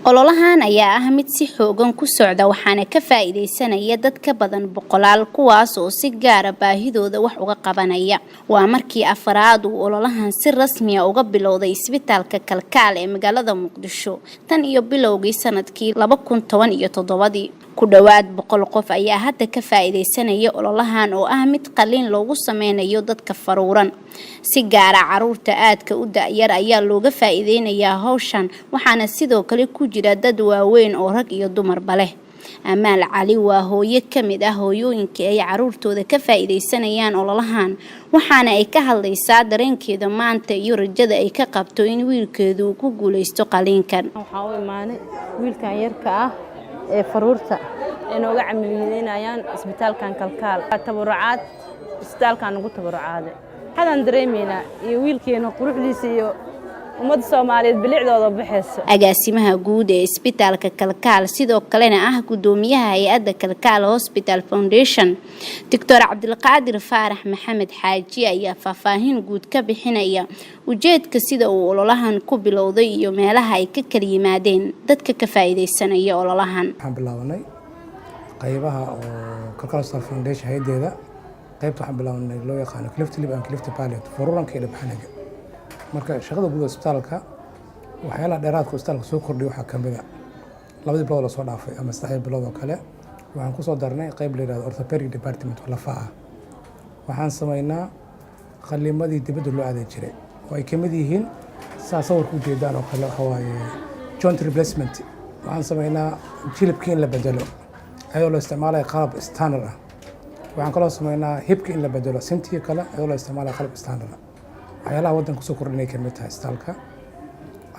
ololahan ayaa ah mid si xoogan ku socda waxaana ka faa'iideysanaya dad ka badan boqolaal kuwaas oo si gaar ah baahidooda wax uga qabanaya. Waa markii afraad uu ololahan si rasmi ah uga bilowday isbitaalka Kalkaal ee magaalada Muqdisho tan iyo bilowgii sanadkii 2017. ku dhawaad 100 qof ayaa hadda ka faa'iideysanaya ololahan oo ah mid qalliin loogu sameynayo dadka faruuran. Si gaar ah caruurta aadka u da'yar ayaa looga faa'iideynayaa hawshan waxaana sidoo kale ku jira dad waaweyn oo rag iyo dumarba leh. Amaal Cali waa hooyo ka mid ah hooyooyinka ay caruurtooda ka faa'iideysanayaan ololahan waxaana ay ka hadlaysaa dareenkeeda maanta iyo rajada ay ka qabto in wiilkeedu ku guuleysto qalliinkan. Waxaan u imaanay wiilkan yarka ah ee faruurta inooga camiliyeynayaan isbitaalkan Kalkaal. Tabarucaad isbitaalkan ugu tabarucaaday. Waxaan dareemeynaa iyo wiilkeena quruxdiisa iyo ummadda Soomaaliyeed bilicdooda baxayso. Agaasimaha guud ee isbitaalka Kalkaal sidoo kalena ah gudoomiyaha hay'adda Kalkaal Hospital Foundation Dr. Cabdilqaadir Faarax Maxamed Xaaji ayaa faahfaahin guud ka bixinaya ujeedka sida uu ololahan ku bilowday iyo meelaha ay ka kala yimaadeen dadka ka faa'iideysanaya ololahan. Waxaan bilaawnay qaybaha oo Kalkaal Hospital Foundation hay'adeeda qaybta waxaan bilaawnay loo yaqaan Clift Lip and Clift Palate fururanka iyo dhibxanaga. marka shaqada guud ee isbitaalka waxyaalaha dheeraadka isbitaalka soo kordhiyay waxa kamid ah 2 bilood la soo dhaafay ama 3 bilood oo kale waxaan ku soo darnay qayb la yiraahdo orthopedic department oo lafaha waxaan sameeynaa qalliimadii dibadda loo aaday jiray oo ay kamid yihiin sawirku jeedaan oo kale waaye joint replacement waxaan sameeynaa jilibkii in la bedelo ayadoo la isticmaalay qalab standard ah waxaan kaloo sameeynaa hibkii in la bedelo sintii kale ayadoo la isticmaalay qalab standard ah waxyaalaha waddanka soo kordhinay ka mid tahay isbitaalka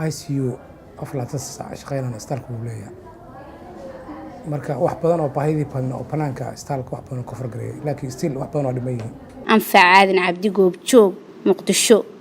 ICU aflatas shaqeynana isbitaalka uu leeyahay marka wax badan oo baahidii badan oo banaanka isbitaalka wax badan oo ka fargareeyay laakiin still wax badan oo dhiman yihiin Anfac Aadan Cabdi Goob Joog Muqdisho.